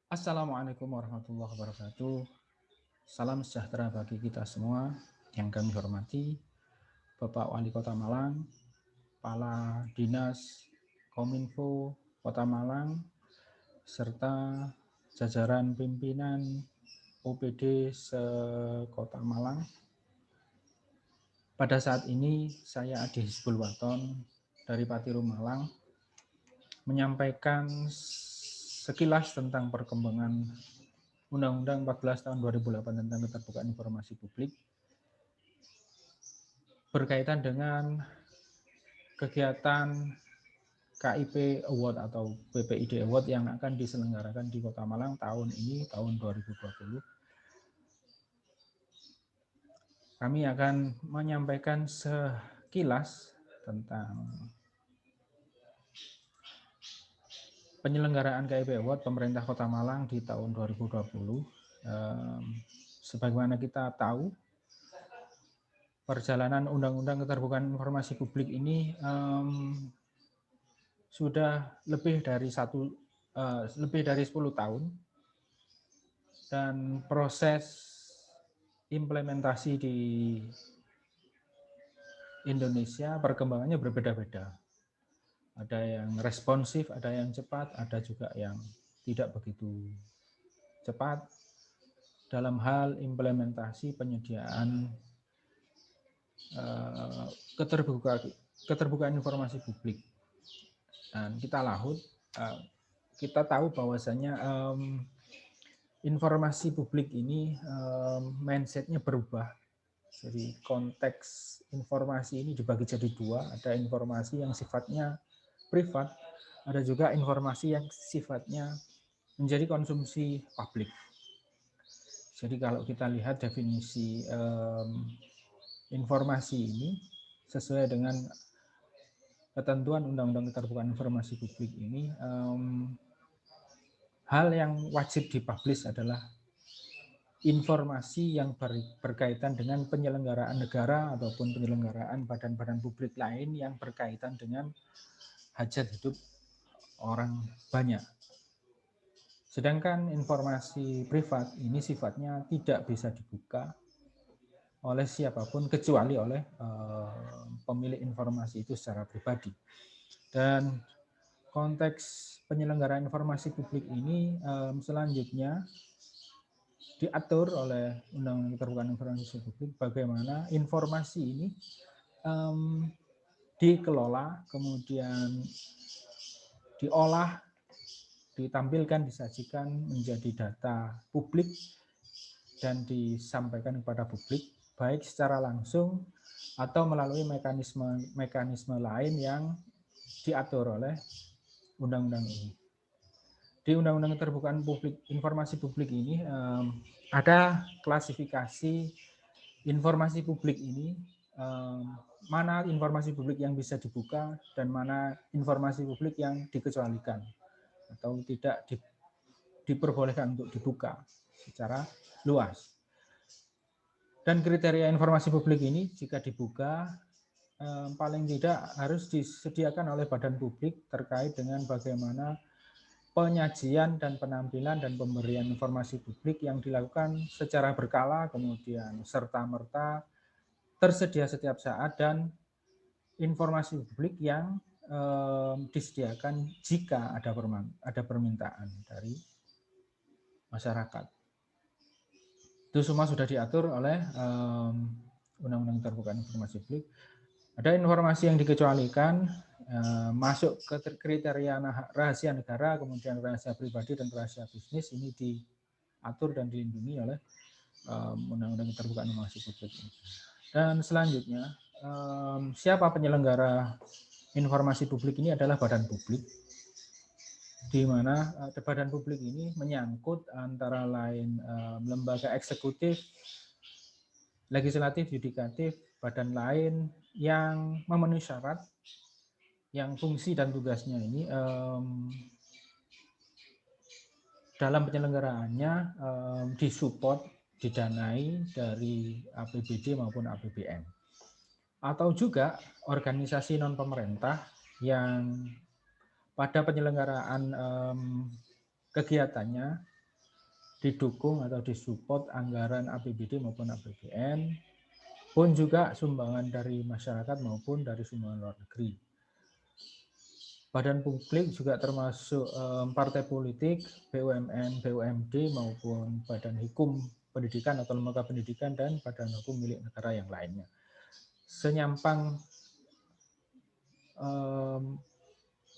Assalamualaikum warahmatullahi wabarakatuh. Salam sejahtera bagi kita semua yang kami hormati, Bapak Wali Kota Malang, Kepala Dinas Kominfo Kota Malang, serta jajaran pimpinan OPD se-Kota Malang. Pada saat ini saya Adi Hizbul Waton dari Patiru Malang menyampaikan sekilas tentang perkembangan Undang-Undang 14 tahun 2008 tentang keterbukaan informasi publik berkaitan dengan kegiatan KIP Award atau PPID Award yang akan diselenggarakan di Kota Malang tahun ini, tahun 2020. Kami akan menyampaikan sekilas tentang penyelenggaraan KIP Award pemerintah Kota Malang di tahun 2020. Sebagaimana kita tahu, perjalanan Undang-Undang Keterbukaan Informasi Publik ini sudah lebih dari 10 tahun, dan proses implementasi di Indonesia perkembangannya berbeda-beda. Ada yang responsif, ada yang cepat, ada juga yang tidak begitu cepat dalam hal implementasi penyediaan keterbukaan informasi publik. Dan kita tahu bahwasanya informasi publik ini mindset-nya berubah. Jadi konteks informasi ini dibagi jadi dua, ada informasi yang sifatnya privat, ada juga informasi yang sifatnya menjadi konsumsi publik. Jadi kalau kita lihat definisi informasi ini sesuai dengan ketentuan Undang-Undang Keterbukaan Informasi Publik ini, hal yang wajib dipublish adalah informasi yang berkaitan dengan penyelenggaraan negara ataupun penyelenggaraan badan-badan publik lain yang berkaitan dengan hajat hidup orang banyak. Sedangkan informasi privat ini sifatnya tidak bisa dibuka oleh siapapun kecuali oleh pemilik informasi itu secara pribadi. Dan konteks penyelenggaraan informasi publik ini selanjutnya diatur oleh Undang-Undang Keterbukaan Informasi Publik bagaimana informasi ini dikelola, kemudian diolah, ditampilkan, disajikan menjadi data publik dan disampaikan kepada publik, baik secara langsung atau melalui mekanisme lain yang diatur oleh undang-undang ini. Di Undang-Undang Keterbukaan Informasi Publik ini ada klasifikasi informasi publik ini, mana informasi publik yang bisa dibuka dan mana informasi publik yang dikecualikan atau tidak diperbolehkan untuk dibuka secara luas. Dan kriteria informasi publik ini jika dibuka paling tidak harus disediakan oleh badan publik terkait dengan bagaimana penyajian dan penampilan dan pemberian informasi publik yang dilakukan secara berkala, kemudian serta-merta, tersedia setiap saat, dan informasi publik yang disediakan jika ada permintaan dari masyarakat. Itu semua sudah diatur oleh Undang-Undang Keterbukaan Informasi Publik. Ada informasi yang dikecualikan, masuk ke kriteria rahasia negara, kemudian rahasia pribadi dan rahasia bisnis, ini diatur dan dilindungi oleh Undang-Undang Keterbukaan Informasi Publik. Dan selanjutnya, siapa penyelenggara informasi publik ini adalah badan publik, di mana badan publik ini menyangkut antara lain lembaga eksekutif, legislatif, yudikatif, badan lain yang memenuhi syarat, yang fungsi dan tugasnya ini dalam penyelenggaraannya disupport, didanai dari APBD maupun APBN. Atau juga organisasi non-pemerintah yang pada penyelenggaraan kegiatannya didukung atau disupport anggaran APBD maupun APBN, pun juga sumbangan dari masyarakat maupun dari sumbangan luar negeri. Badan publik juga termasuk partai politik, BUMN, BUMD maupun badan hukum pendidikan atau lembaga pendidikan dan badan hukum milik negara yang lainnya. Senyampang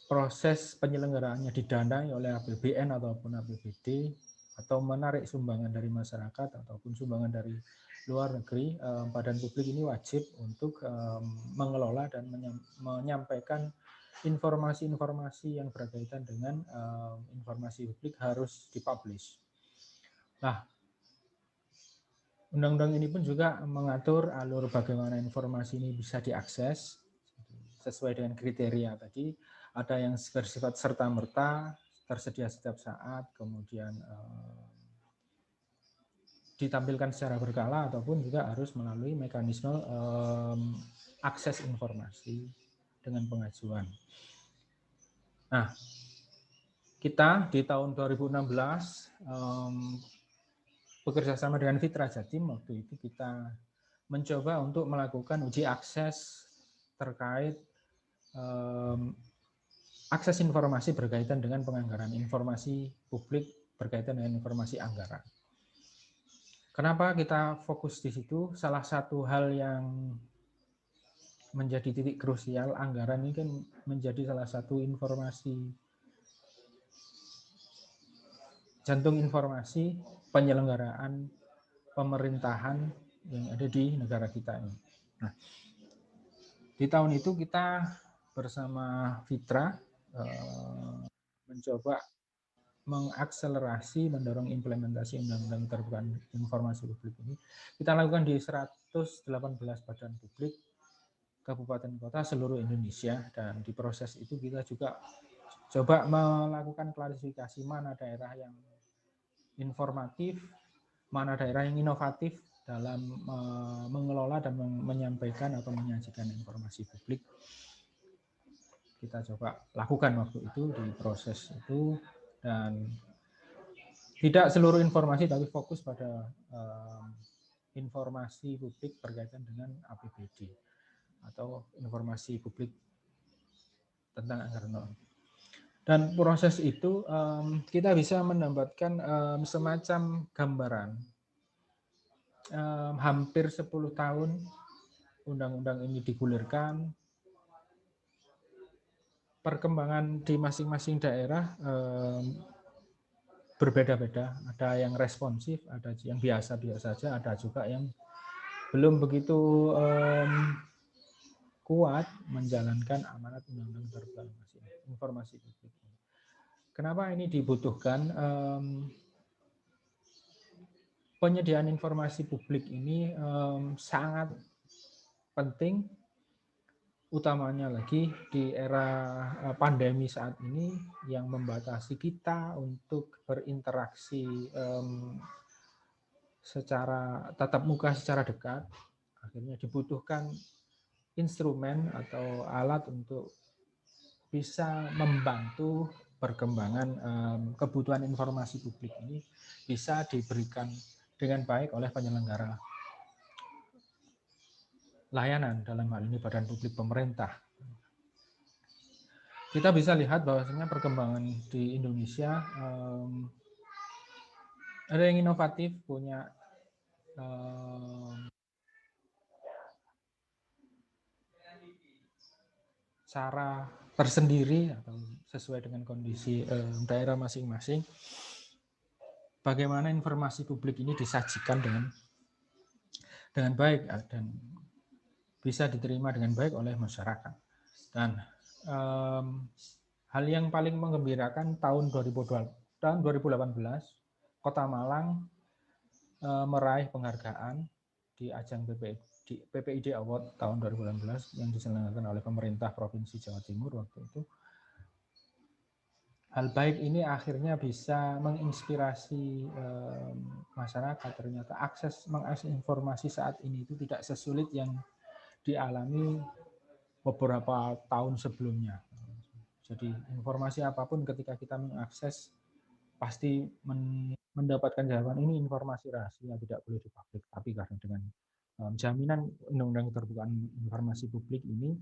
proses penyelenggaraannya didanai oleh APBN ataupun APBD atau menarik sumbangan dari masyarakat ataupun sumbangan dari luar negeri, badan publik ini wajib untuk mengelola dan menyampaikan informasi-informasi yang berkaitan dengan informasi publik harus dipublish. Nah, undang-undang ini pun juga mengatur alur bagaimana informasi ini bisa diakses sesuai dengan kriteria tadi. Ada yang bersifat serta-merta, tersedia setiap saat, kemudian ditampilkan secara berkala, ataupun juga harus melalui mekanisme akses informasi dengan pengajuan. Nah, kita di tahun 2016 bekerja sama dengan Fitra Jatim, waktu itu kita mencoba untuk melakukan uji akses terkait akses informasi berkaitan dengan penganggaran informasi publik berkaitan dengan informasi anggaran. Kenapa kita fokus di situ? Salah satu hal yang menjadi titik krusial, anggaran ini kan menjadi salah satu informasi, jantung informasi penyelenggaraan pemerintahan yang ada di negara kita ini. Nah, di tahun itu kita bersama Fitra mencoba mengakselerasi, mendorong implementasi Undang-Undang Terbuka Informasi Publik ini. Kita lakukan di 118 badan publik, kabupaten kota seluruh Indonesia, dan di proses itu kita juga coba melakukan klarifikasi mana daerah yang informatif, mana daerah yang inovatif dalam mengelola dan menyampaikan atau menyajikan informasi publik. Kita coba lakukan waktu itu di proses itu, dan tidak seluruh informasi tapi fokus pada informasi publik berkaitan dengan APBD atau informasi publik tentang anggaran. Dan proses itu kita bisa mendapatkan semacam gambaran hampir 10 tahun undang-undang ini digulirkan, perkembangan di masing-masing daerah berbeda-beda. Ada yang responsif, ada yang biasa-biasa saja, ada juga yang belum begitu kuat menjalankan amanat Undang-Undang Terbuka Informasi Publik. Kenapa ini dibutuhkan? Penyediaan informasi publik ini sangat penting, utamanya lagi di era pandemi saat ini yang membatasi kita untuk berinteraksi secara tatap muka secara dekat. Akhirnya dibutuhkan instrumen atau alat untuk bisa membantu perkembangan kebutuhan informasi publik ini bisa diberikan dengan baik oleh penyelenggara layanan, dalam hal ini badan publik pemerintah. Kita bisa lihat bahwasanya perkembangan di Indonesia ada yang inovatif, punya cara tersendiri atau sesuai dengan kondisi daerah masing-masing. Bagaimana informasi publik ini disajikan dengan baik dan bisa diterima dengan baik oleh masyarakat. Dan hal yang paling menggembirakan tahun 2018, Kota Malang meraih penghargaan di ajang PPID Award tahun 2018 yang diselenggarakan oleh pemerintah Provinsi Jawa Timur waktu itu. Hal baik ini akhirnya bisa menginspirasi masyarakat. Ternyata mengakses informasi saat ini itu tidak sesulit yang dialami beberapa tahun sebelumnya. Jadi informasi apapun ketika kita mengakses pasti mendapatkan jawaban ini informasi rahasia tidak boleh dipublik, tapi karena dengan jaminan Undang-Undang Keterbukaan Informasi Publik ini,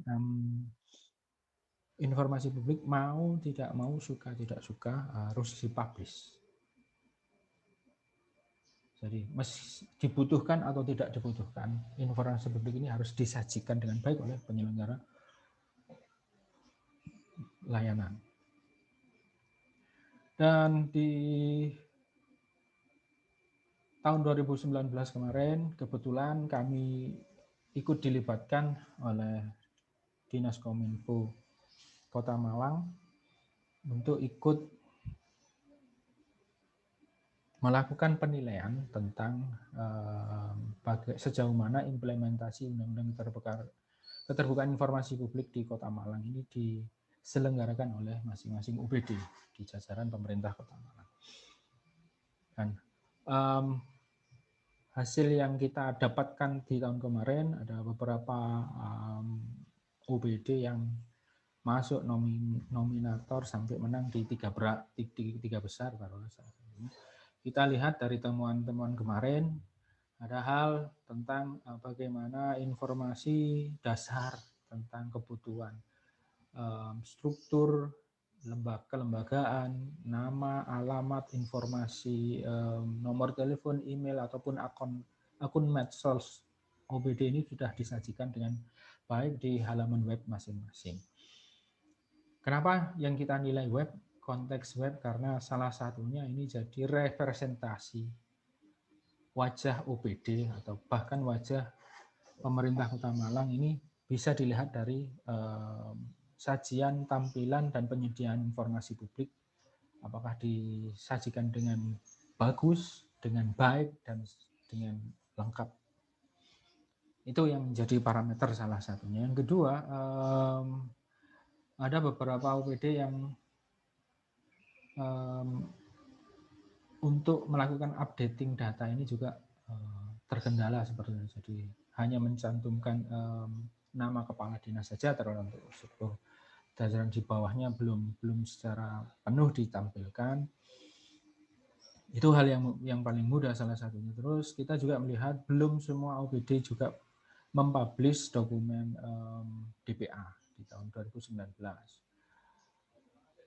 informasi publik mau tidak mau, suka tidak suka harus dipublish. Jadi dibutuhkan atau tidak dibutuhkan, informasi publik ini harus disajikan dengan baik oleh penyelenggara layanan. Dan di tahun 2019 kemarin, kebetulan kami ikut dilibatkan oleh Dinas Kominfo Kota Malang untuk ikut melakukan penilaian tentang sejauh mana implementasi Undang-Undang Keterbukaan Informasi Publik di Kota Malang ini diselenggarakan oleh masing-masing UPD di jajaran pemerintah Kota Malang. Dan hasil yang kita dapatkan di tahun kemarin, ada beberapa UPD yang masuk nominator sampai menang di tiga besar. Kita lihat dari temuan-temuan kemarin, ada hal tentang bagaimana informasi dasar tentang kebutuhan struktur kelembagaan, nama, alamat, informasi, nomor telepon, email, ataupun akun medsos OBD ini sudah disajikan dengan baik di halaman web masing-masing. Kenapa yang kita nilai web, konteks web? Karena salah satunya ini jadi representasi wajah OBD atau bahkan wajah pemerintah Kota Malang ini bisa dilihat dari sajian, tampilan, dan penyediaan informasi publik, apakah disajikan dengan bagus, dengan baik, dan dengan lengkap. Itu yang menjadi parameter salah satunya. Yang kedua, ada beberapa OPD yang untuk melakukan updating data ini juga terkendala seperti itu. Jadi hanya mencantumkan nama kepala dinas saja tertentu. Jajaran di bawahnya belum secara penuh ditampilkan. Itu hal yang paling mudah salah satunya. Terus kita juga melihat belum semua OPD juga mempublish dokumen DPA di tahun 2019.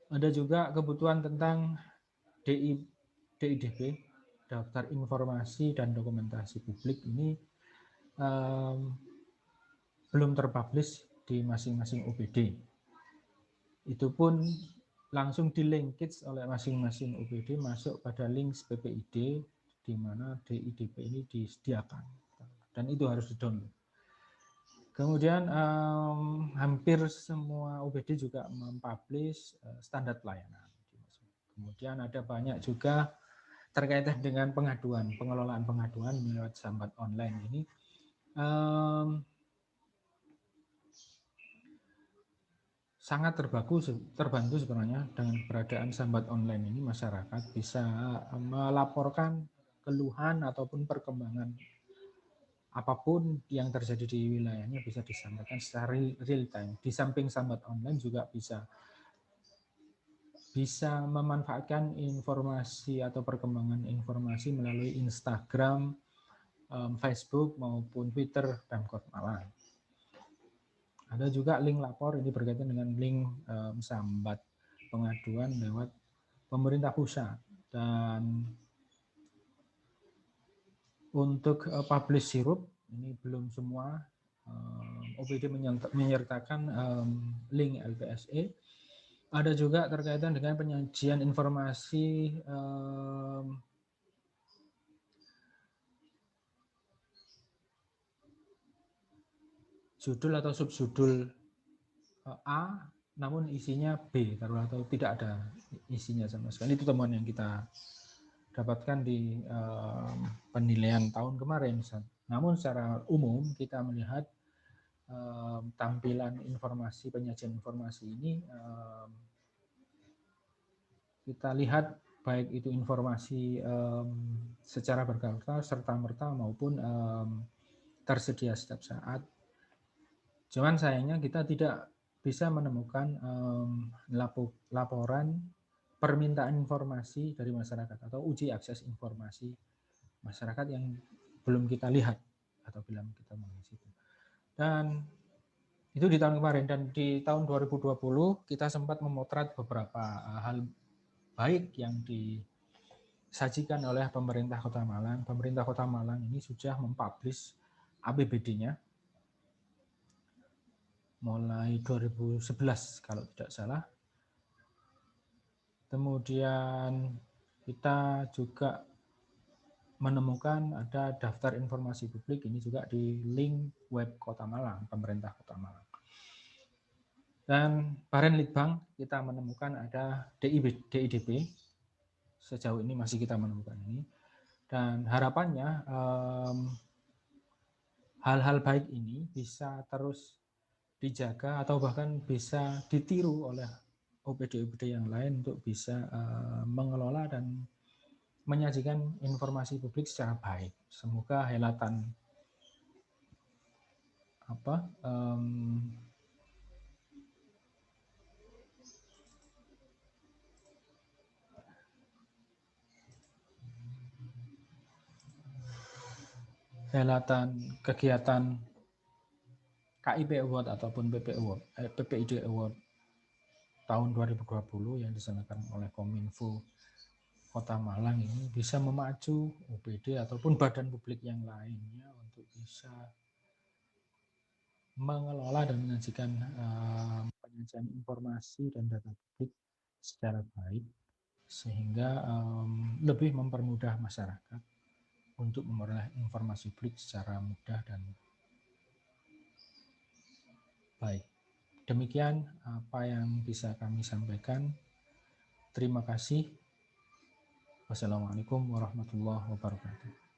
Ada juga kebutuhan tentang DIDP, Daftar Informasi dan Dokumentasi Publik ini belum terpublish di masing-masing OPD. Itu pun langsung di-linkage oleh masing-masing OPD masuk pada link PPID di mana DIDP ini disediakan dan itu harus di-download. Kemudian hampir semua OPD juga mempublish standar pelayanan. Kemudian ada banyak juga terkait dengan pengelolaan pengaduan lewat sambat online ini. Sangat terbantu sebenarnya dengan keberadaan sambat online ini. Masyarakat bisa melaporkan keluhan ataupun perkembangan apapun yang terjadi di wilayahnya bisa disampaikan secara real time. Di samping sambat online juga bisa memanfaatkan informasi atau perkembangan informasi melalui Instagram, Facebook maupun Twitter Pemkot Malang. Ada juga link lapor, ini berkaitan dengan link sambat pengaduan lewat pemerintah pusat. Dan untuk publish sirup, ini belum semua OPD menyertakan link LPSE. Ada juga terkaitan dengan penyajian informasi judul atau subjudul A, namun isinya B, atau tidak ada isinya sama sekali. Itu temuan yang kita dapatkan di penilaian tahun kemarin. Namun secara umum kita melihat tampilan informasi, penyajian informasi ini kita lihat baik itu informasi secara berkala serta-merta maupun tersedia setiap saat. Cuman sayangnya kita tidak bisa menemukan laporan permintaan informasi dari masyarakat atau uji akses informasi masyarakat yang belum kita lihat atau belum kita mengisi. Dan itu di tahun kemarin, dan di tahun 2020 kita sempat memotret beberapa hal baik yang disajikan oleh pemerintah Kota Malang. Pemerintah Kota Malang ini sudah mempublish APBD-nya mulai 2011 kalau tidak salah. Kemudian kita juga menemukan ada daftar informasi publik, ini juga di link web Kota Malang, pemerintah Kota Malang. Dan Badan Litbang kita menemukan ada DIDP, sejauh ini masih kita menemukan ini. Dan harapannya hal-hal baik ini bisa terus dijaga atau bahkan bisa ditiru oleh OPD-OPD yang lain untuk bisa mengelola dan menyajikan informasi publik secara baik. Semoga helatan kegiatan KIP Award ataupun PPID Award tahun 2020 yang diselenggarakan oleh Kominfo Kota Malang ini bisa memacu OPD ataupun badan publik yang lainnya untuk bisa mengelola dan menyajikan penyajian informasi dan data publik secara baik, sehingga lebih mempermudah masyarakat untuk memperoleh informasi publik secara mudah dan baik. Demikian apa yang bisa kami sampaikan. Terima kasih. Wassalamualaikum warahmatullahi wabarakatuh.